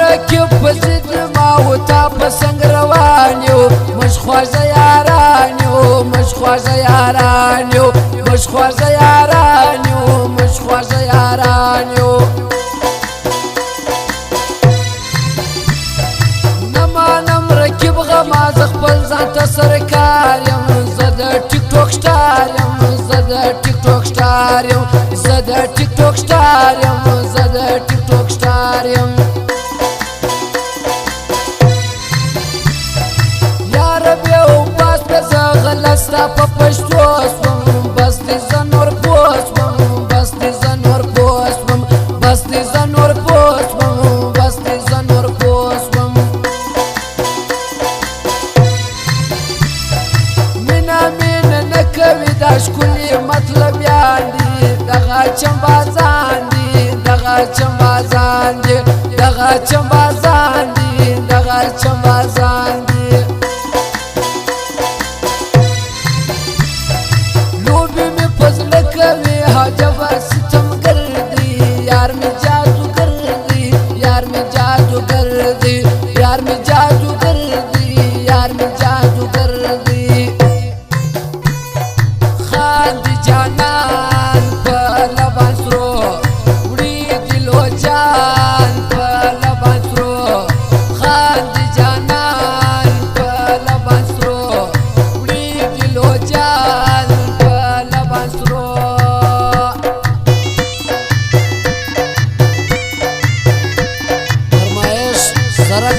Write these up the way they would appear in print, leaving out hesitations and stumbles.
رکیب په ضد ما و تا په څنګ روان یو موږ خوږه یاران یو موږ خوږه یاران یو موږ خوږه یاران یو موږ خوږه یاران یو نه مانم رکیب غما زه خپل ځان ته سرکار یم زه د ټیک ټاک سټار یم زه د ټیک ټاک سټار یم زه د ټیک ټاک سټار یم زه د ټیک ټاک سټار یم ستا په پښتو سوم بس دې زه نور پوه سوم بس دې زه نور پوه سوم بس دې زه نور پوه سوم بس دې زه نور پوه سوم مینه مینه نه کوي دا ښکلي مطلبیان دي دغه چمبازان دي دغه چمبازان دي دغه چمبازان دي دغه چمبازان دي جبا ستم گردی یار میں جادو گردی یار میں جادو گردی یار میں جادو گردی یار میں جادو گردی خاندی جانان په لبان سرو وړي دلو جان په لبان سرو خاندی جانان په لبان سرو وړي دلو جان په لبان سرو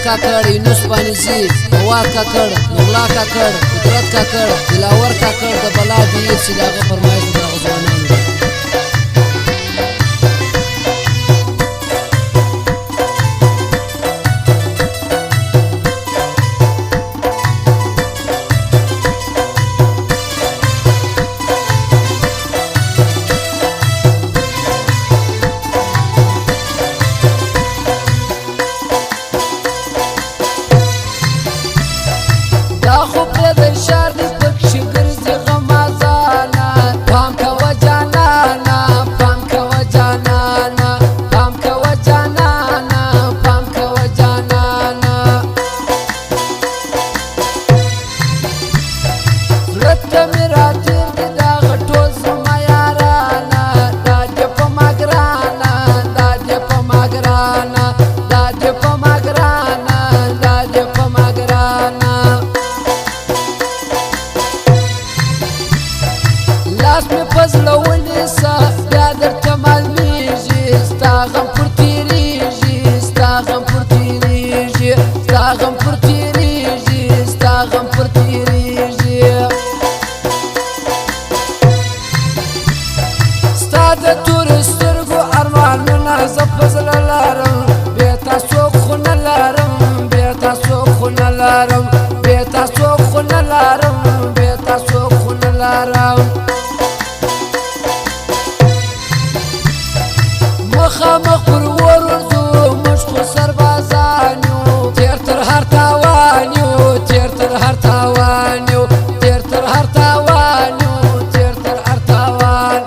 کاکړ یونس پانیزي هوا کاکړ نغلا کاکړ قدرت کاکړ دلاور کاکړ د بلا دی چې دغه فرمایش د ځوانانو دا خو پرې د شار دی پکښې ګرځي غمازانه پام کوه جانانه پام کوه جانانه پام کوه جانانه پام کوه جانانه زړه ته مې راتېر دي دا غټول زما یارانه دا دې په ما ګرانه دا دې په ما ګرانه دا دې په ما ګرانه دا دې په ما ګرانه لاس مې په زړه ونیسه بیا درته معلومیږي ستا غم پر تېرېږي ستا غم پر تېرېږي ستا غم پر تېرېږي ستا غم پر تېرېږي ستا د تورو سترګو ارمانونه زه په زړه لرم بې تا څوک خو نه لرم بې تا څوک خو نه لرم بې تا څوک خو نه لرم بې تا څوک خو نه لرم مخامخ پر ورځو موږ خو سربازان یو تېر تر هر تاوان یو تېر تر هر تاوان یو تېر تر هر تاوان یو تېر تر هر تاوان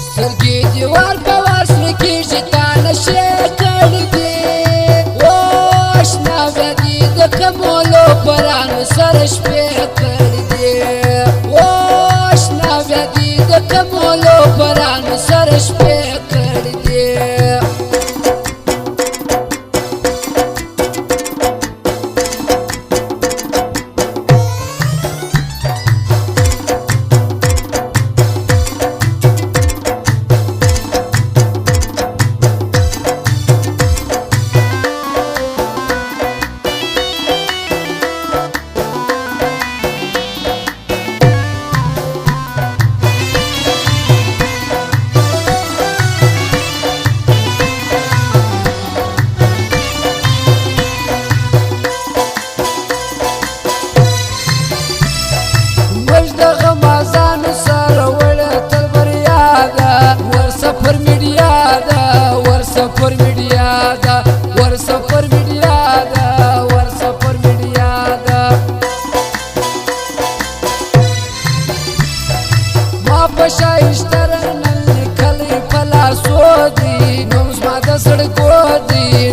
سترګې دې وار په وار سره کېږي تا نشې کړي دي واشنا بیا دې د کمولو پرانو سره شپې کړي دي واشنا بیا دې د کمولو پرانو سره شپې کړي دي شایشتر نن لیکلی په لاسو دی نوم زما د زړګو دی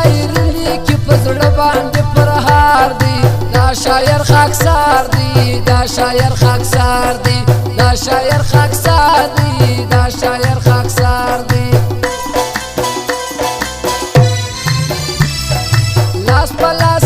شاعر لیکي په زړه باندې پرهار دی دا شاعر خاکسار دی دا شاعر خاکسار دی دا شاعر خاکسار دی دا شاعر خاکسار دی لاس په لاس